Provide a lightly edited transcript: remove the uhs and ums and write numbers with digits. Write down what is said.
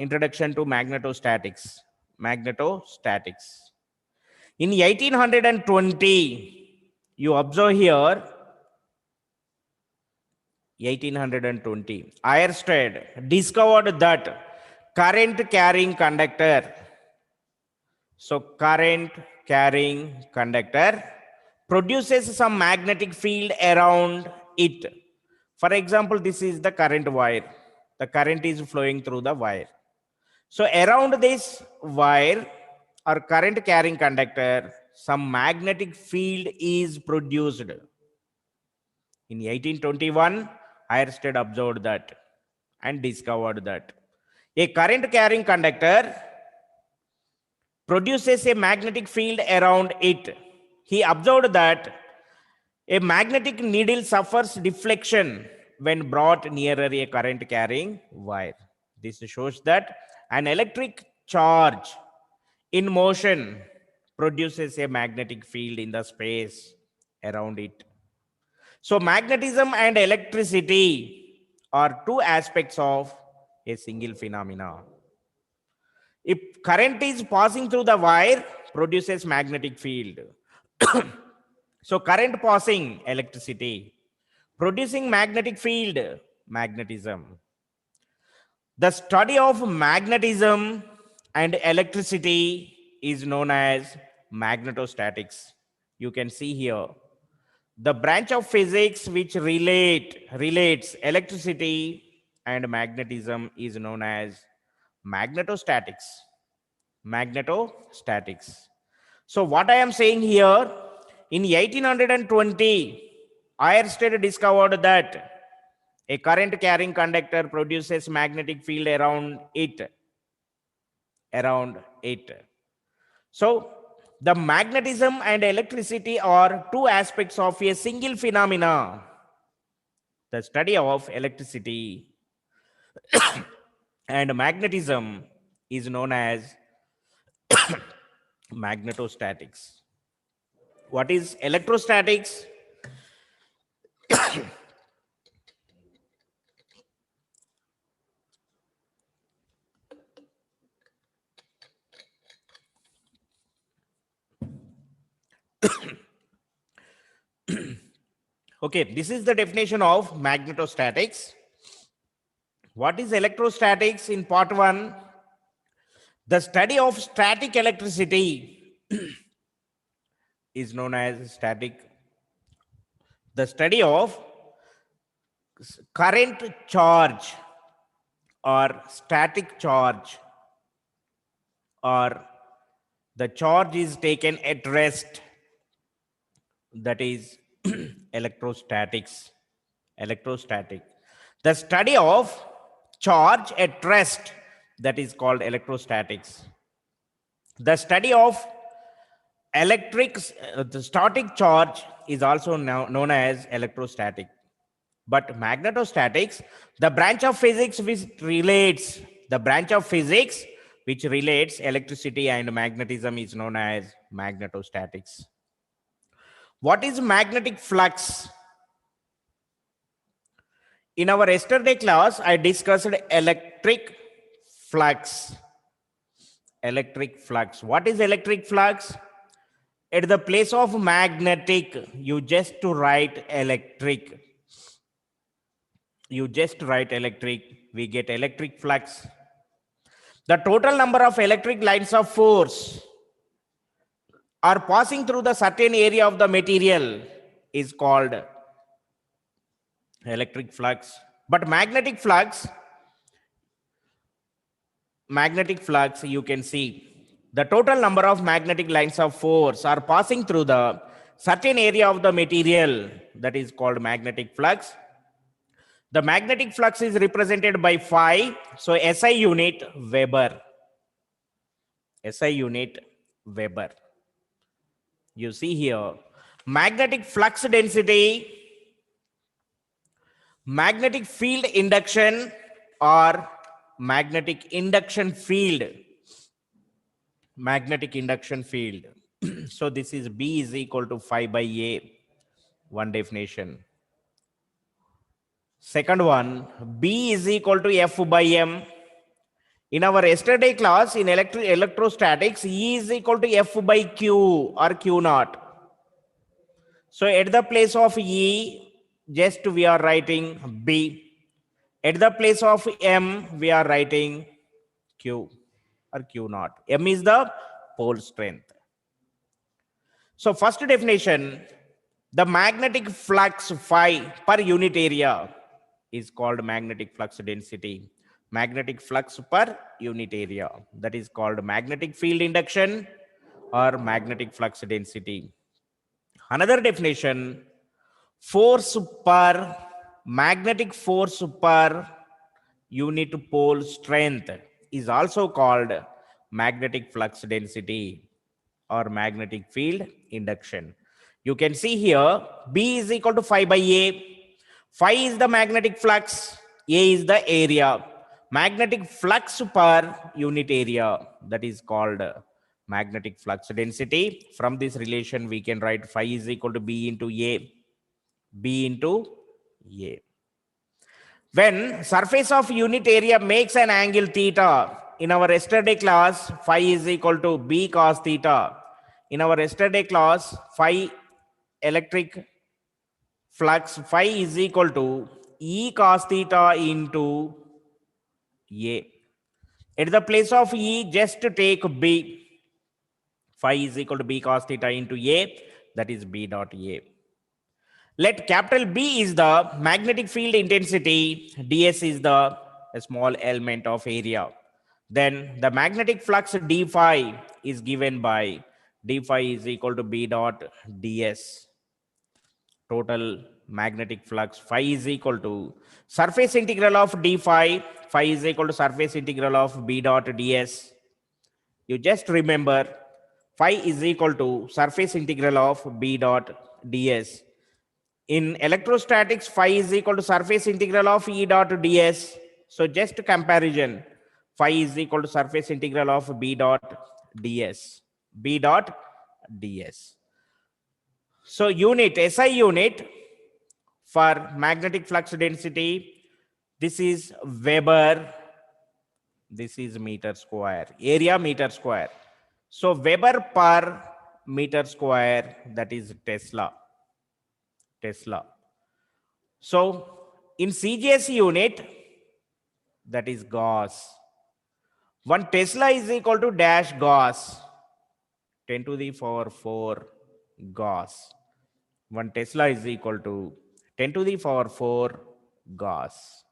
introduction to magnetostatics. Magnetostatics. In 1820, you observe here, 1820, Oersted discovered that current carrying conductor, so current carrying conductor produces some magnetic field around it. For example, this is the current wire. The current is flowing through the wire. So around this wire or current carrying conductor, some magnetic field is produced. In 1821, Oersted observed that and discovered that a current carrying conductor produces a magnetic field around it. He observed that a magnetic needle suffers deflection when brought nearer a current carrying wire. This shows that an electric charge in motion produces a magnetic field in the space around it. So magnetism and electricity are two aspects of a single phenomena. If current is passing through the wire, produces magnetic field. So current passing, electricity. Producing magnetic field, magnetism. The study of magnetism and electricity is known as magnetostatics. You can see here. The branch of physics which relates electricity and magnetism is known as magnetostatics. Magnetostatics. So what I am saying here, in 1820, Oersted discovered that a current carrying conductor produces magnetic field around it. So the magnetism and electricity are two aspects of a single phenomena. The study of electricity and magnetism is known as magnetostatics. What is electrostatics? Okay, this is the definition of magnetostatics. What is electrostatics? In part 1, the study of static electricity is known as static. The study of current charge or static charge, or the charge is taken at rest, that is electrostatics. The study of charge at rest, that is called electrostatics. The study of the static charge is also now known as electrostatic. But magnetostatics, the branch of physics which relates electricity and magnetism, is known as magnetostatics. What is magnetic flux? In our yesterday class, I discussed electric flux. What is electric flux? At the place of magnetic, you just write electric. We get electric flux. The total number of electric lines of force are passing through the certain area of the material is called electric flux. But magnetic flux, you can see the total number of magnetic lines of force are passing through the certain area of the material, that is called magnetic flux. The magnetic flux is represented by phi. So SI unit Weber. You see here, magnetic flux density, magnetic field induction, or magnetic induction field. So this is B is equal to phi by A, one definition. Second one, B is equal to F by M. In our yesterday class in electrostatics, E is equal to F by Q or Q naught. So at the place of E, just we are writing B. At the place of M, we are writing Q or Q naught. M is the pole strength. So first definition, the magnetic flux phi per unit area is called magnetic flux density. Magnetic flux per unit area, that is called magnetic field induction or magnetic flux density. Another definition, force per magnetic force per unit pole strength is also called magnetic flux density or magnetic field induction. You can see here B is equal to phi by A. Phi is the magnetic flux, A is the area. Magnetic flux per unit area, that is called magnetic flux density. From this relation, we can write phi is equal to B into A. B into A. When surface of unit area makes an angle theta, in our yesterday class, phi is equal to B cos theta. In our yesterday class, phi electric flux phi is equal to E cos theta into A. At the place of E, just take B. Phi is equal to B cos theta into A, that is B dot A. Let capital B is the magnetic field intensity, ds is the small element of area. Then the magnetic flux d phi is given by d phi is equal to B dot ds. Total magnetic flux phi is equal to surface integral of d phi. Phi is equal to surface integral of B dot ds. You just remember phi is equal to surface integral of B dot ds. In electrostatics, phi is equal to surface integral of E dot ds. So just comparison, phi is equal to surface integral of B dot ds. B dot ds. So unit, SI unit for magnetic flux density, this is Weber, this is meter square, area meter square. So Weber per meter square, that is Tesla. So in CGS unit, that is Gauss. 1 Tesla is equal to dash Gauss, 10 to the power 4 Gauss. 1 Tesla is equal to 10 to the power 4 Gauss.